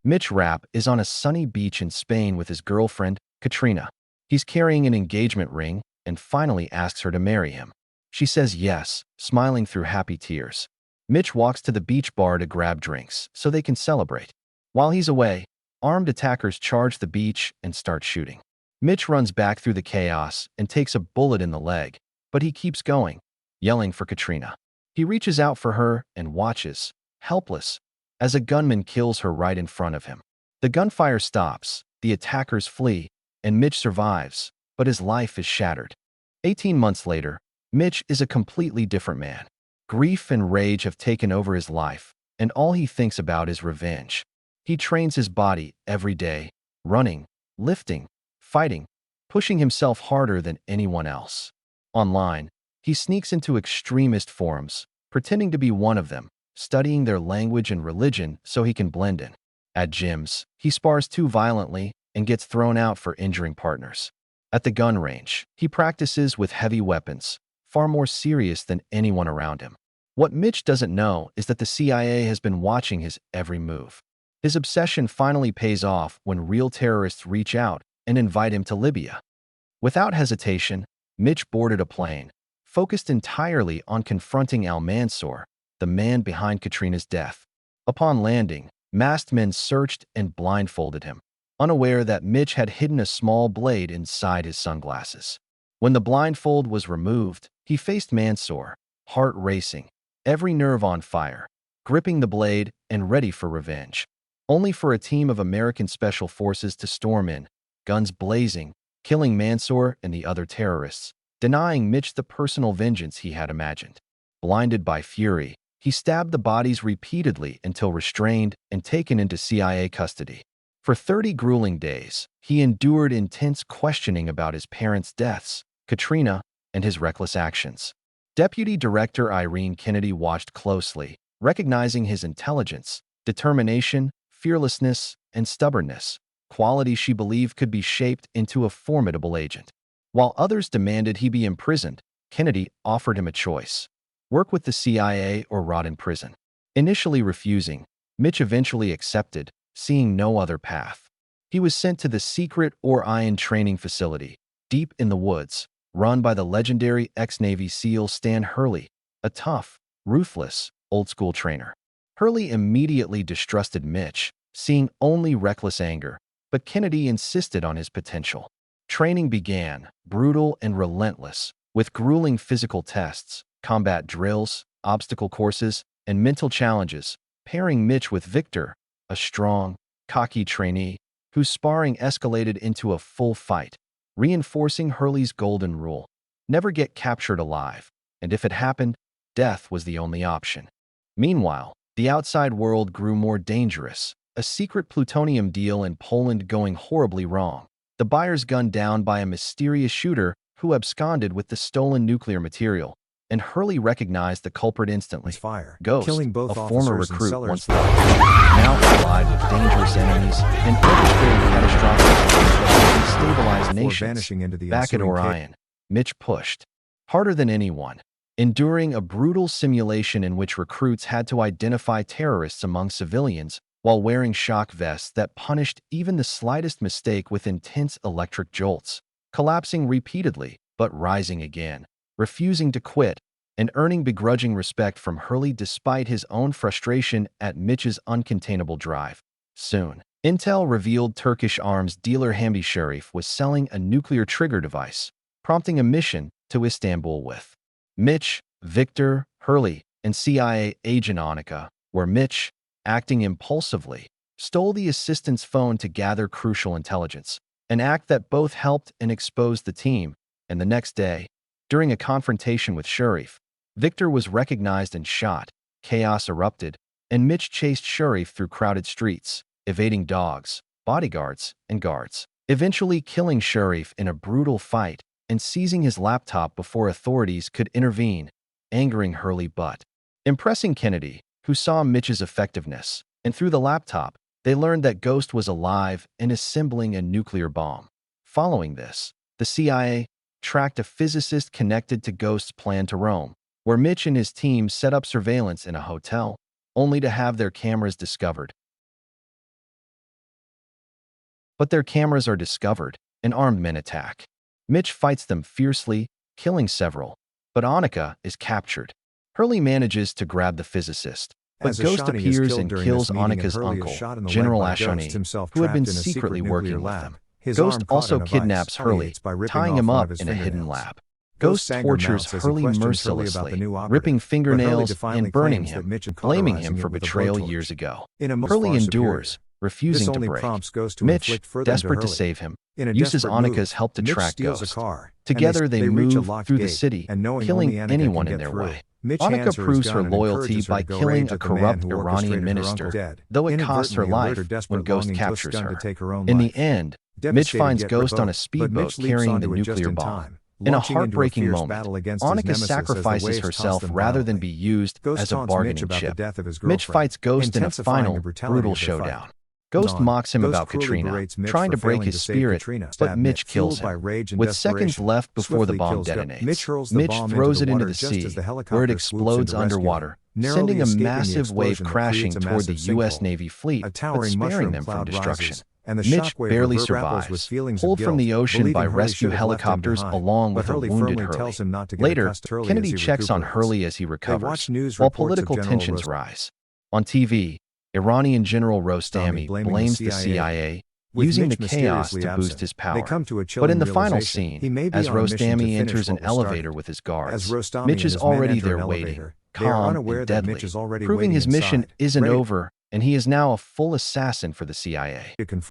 Mitch Rapp is on a sunny beach in Spain with his girlfriend, Katrina. He's carrying an engagement ring and finally asks her to marry him. She says yes, smiling through happy tears. Mitch walks to the beach bar to grab drinks so they can celebrate. While he's away, armed attackers charge the beach and start shooting. Mitch runs back through the chaos and takes a bullet in the leg, but he keeps going, yelling for Katrina. He reaches out for her and watches, helpless, as a gunman kills her right in front of him. The gunfire stops, the attackers flee, and Mitch survives, but his life is shattered. 18 months later, Mitch is a completely different man. Grief and rage have taken over his life, and all he thinks about is revenge. He trains his body every day, running, lifting, fighting, pushing himself harder than anyone else. Online, he sneaks into extremist forums, pretending to be one of them, studying their language and religion so he can blend in. At gyms, he spars too violently and gets thrown out for injuring partners. At the gun range, he practices with heavy weapons, far more serious than anyone around him. What Mitch doesn't know is that the CIA has been watching his every move. His obsession finally pays off when real terrorists reach out and invite him to Libya. Without hesitation, Mitch boarded a plane, focused entirely on confronting Al-Mansour, the man behind Katrina's death. Upon landing, masked men searched and blindfolded him, unaware that Mitch had hidden a small blade inside his sunglasses. When the blindfold was removed, he faced Mansour, heart racing, every nerve on fire, gripping the blade and ready for revenge. Only for a team of American Special Forces to storm in, guns blazing, killing Mansour and the other terrorists, denying Mitch the personal vengeance he had imagined. Blinded by fury, he stabbed the bodies repeatedly until restrained and taken into CIA custody. For 30 grueling days, he endured intense questioning about his parents' deaths, Katrina, and his reckless actions. Deputy Director Irene Kennedy watched closely, recognizing his intelligence, determination, fearlessness, and stubbornness, qualities she believed could be shaped into a formidable agent. While others demanded he be imprisoned, Kennedy offered him a choice: work with the CIA or rot in prison. Initially refusing, Mitch eventually accepted, seeing no other path. He was sent to the secret Orion training facility, deep in the woods, run by the legendary ex-Navy SEAL Stan Hurley, a tough, ruthless, old-school trainer. Hurley immediately distrusted Mitch, seeing only reckless anger, but Kennedy insisted on his potential. Training began, brutal and relentless, with grueling physical tests, combat drills, obstacle courses, and mental challenges, pairing Mitch with Victor, a strong, cocky trainee, whose sparring escalated into a full fight, reinforcing Hurley's golden rule: never get captured alive, and if it happened, death was the only option. Meanwhile, the outside world grew more dangerous, a secret plutonium deal in Poland going horribly wrong, the buyers gunned down by a mysterious shooter who absconded with the stolen nuclear material, and Hurley recognized the culprit instantly. Fire, Ghost, killing both a former officers and recruit sellers. once loved, now allied with dangerous enemies and orchestrating catastrophic events that destabilized Before nations. vanishing into the Back at ensuing Orion, Mitch pushed harder than anyone, enduring a brutal simulation in which recruits had to identify terrorists among civilians while wearing shock vests that punished even the slightest mistake with intense electric jolts, collapsing repeatedly but rising again, refusing to quit, and earning begrudging respect from Hurley despite his own frustration at Mitch's uncontainable drive. Soon, intel revealed Turkish arms dealer Hamdi Sharif was selling a nuclear trigger device, prompting a mission to Istanbul with Mitch, Victor, Hurley, and CIA agent Annika, where Mitch, acting impulsively, stole the assistant's phone to gather crucial intelligence, an act that both helped and exposed the team. And the next day, during a confrontation with Sharif, Victor was recognized and shot, chaos erupted, and Mitch chased Sharif through crowded streets, evading dogs, bodyguards, and guards, eventually killing Sharif in a brutal fight and seizing his laptop before authorities could intervene, angering Hurley but impressing Kennedy, who saw Mitch's effectiveness, and through the laptop, they learned that Ghost was alive and assembling a nuclear bomb. Following this, the CIA tracked a physicist connected to Ghost's plan to Rome, where Mitch and his team set up surveillance in a hotel, only to have their cameras discovered, But their cameras are discovered, and armed men attack. Mitch fights them fiercely, killing several. But Annika is captured. Hurley manages to grab the physicist. But Ghost appears and kills Annika's uncle, General Ashani, who had been secretly working with them. Ghost also kidnaps Hurley, tying him up in a hidden lab. Ghost tortures Hurley mercilessly, ripping fingernails and burning him, blaming him for betrayal years ago. Hurley endures, refusing to break. Mitch, desperate to save him, uses Annika's help to track Ghost. Together they move through the city, killing anyone in their way. Annika proves her loyalty by killing a corrupt Iranian minister, though it costs her life when Ghost captures her. In the end, Mitch finds Ghost on a speedboat carrying the nuclear bomb. In a heartbreaking moment, Annika sacrifices herself rather than be used as a bargaining chip. Mitch fights Ghost in a final, brutal showdown. Ghost mocks him about Katrina, trying to break his spirit, but Mitch kills him. With seconds left before the bomb detonates, Mitch throws it into the sea, where it explodes underwater, sending a massive wave crashing toward the U.S. Navy fleet, but sparing them from destruction. Mitch barely survives, pulled from the ocean by rescue helicopters along with a wounded Hurley. Later, Kennedy checks on Hurley as he recovers, while political tensions rise. On TV, Iranian General Rostami blames the CIA, using the chaos to boost his power. But in the final scene, as Rostami enters an elevator with his guards, Mitch is already there waiting, calm and deadly, proving his mission isn't over, and he is now a full assassin for the CIA.